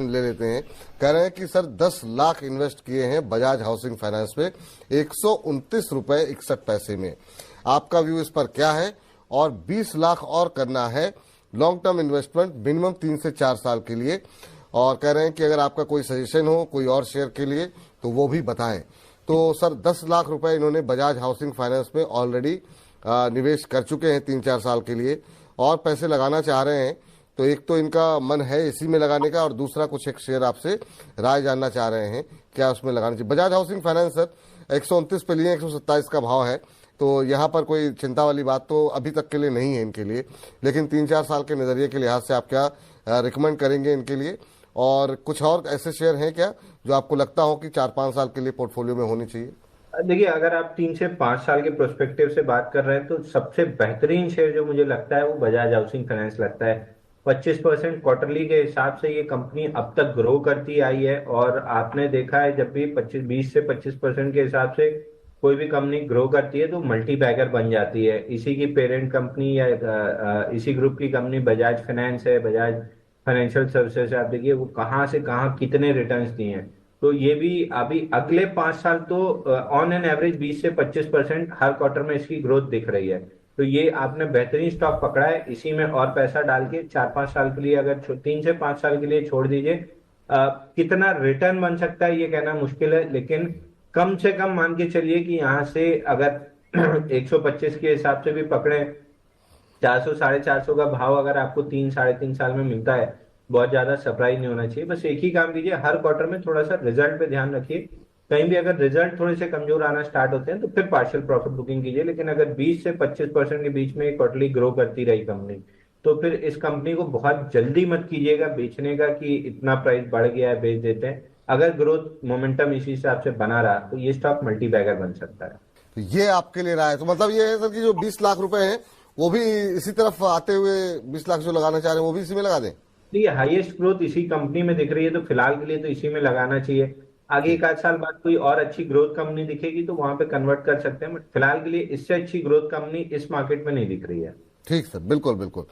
ले लेते हैं। कह रहे हैं कि सर 10 लाख इन्वेस्ट किए हैं बजाज हाउसिंग फाइनेंस पे 129 रुपए 61 पैसे में। आपका व्यू इस पर क्या है? और 20 लाख और करना है लॉन्ग टर्म इन्वेस्टमेंट मिनिमम 3 से 4 साल के लिए। और कह रहे हैं कि अगर आपका कोई सजेशन हो कोई और शेयर के लिए तो वो भी बताएं। तो सर 10 लाख रुपए इन्होंने बजाज हाउसिंग फाइनेंस में ऑलरेडी निवेश कर चुके हैं 3-4 साल के लिए, और पैसे लगाना चाह रहे हैं। तो एक तो इनका मन है इसी में लगाने का, और दूसरा कुछ एक शेयर आपसे राय जानना चाह रहे हैं क्या उसमें लगाना चाहिए। बजाज हाउसिंग फाइनेंस सर 129 पे लिए, 127 का भाव है, तो यहाँ पर कोई चिंता वाली बात तो अभी तक के लिए नहीं है इनके लिए। लेकिन 3-4 साल के नजरिए के लिहाज से आप क्या रिकमेंड करेंगे इनके लिए? और कुछ और ऐसे शेयर हैं क्या जो आपको लगता हो कि 4-5 साल के लिए पोर्टफोलियो में होनी चाहिए? देखिए, अगर आप 3 से 5 साल के प्रोस्पेक्टिव से बात कर रहे हैं तो सबसे बेहतरीन शेयर जो मुझे लगता है वो बजाज हाउसिंग फाइनेंस लगता है। 25% क्वार्टरली के हिसाब से ये कंपनी अब तक ग्रो करती आई है, और आपने देखा है जब भी 20 से 25% के हिसाब से कोई भी कंपनी ग्रो करती है तो मल्टी बैगर बन जाती है। इसी की पेरेंट कंपनी या इसी ग्रुप की कंपनी बजाज फाइनेंस है, बजाज फाइनेंशियल सर्विसेज है। आप देखिए वो कहाँ से कहाँ कितने रिटर्न्स दिए हैं। तो ये भी अभी अगले 5 साल तो ऑन एन एवरेज 20 से 25% हर क्वार्टर में इसकी ग्रोथ दिख रही है। तो ये आपने बेहतरीन स्टॉक पकड़ा है, इसी में और पैसा डाल के 4-5 साल के लिए, अगर 3 से 5 साल के लिए छोड़ दीजिए। कितना रिटर्न बन सकता है ये कहना मुश्किल है, लेकिन कम से कम मान के चलिए कि यहाँ से अगर 125 के हिसाब से भी पकड़े, 400 साढ़े 400 का भाव अगर आपको 3 साढ़े 3 साल में मिलता है, बहुत ज्यादा सरप्राइज नहीं होना चाहिए। बस एक ही काम कीजिए, हर क्वार्टर में थोड़ा सा रिजल्ट पे ध्यान रखिए। कहीं भी अगर रिजल्ट थोड़े से कमजोर आना स्टार्ट होते हैं तो फिर पार्शियल प्रॉफिट बुकिंग कीजिए। लेकिन अगर 20 से 25% के बीच में क्वार्टरली ग्रो करती रही कंपनी, तो फिर इस कंपनी को बहुत जल्दी मत कीजिएगा बेचने का कि इतना प्राइस बढ़ गया है बेच देते हैं। अगर ग्रोथ मोमेंटम इसी हिसाब से बना रहा तो ये स्टॉक मल्टी बैगर बन सकता है। तो ये आपके लिए राय है। तो मतलब ये है सर कि जो 20 लाख रुपए हैं वो भी इसी तरफ आते हुए 20 लाख जो लगाना चाह रहे हैं वो भी इसी में लगा दें? देखिए, हाईएस्ट ग्रोथ इसी कंपनी में दिख रही है तो फिलहाल के लिए तो इसी में लगाना चाहिए। आगे ठीक। 1 आध साल बाद कोई और अच्छी ग्रोथ कंपनी दिखेगी तो वहां पे कन्वर्ट कर सकते हैं, बट फिलहाल के लिए इससे अच्छी ग्रोथ कंपनी इस मार्केट में नहीं दिख रही है। ठीक सर, बिल्कुल बिल्कुल।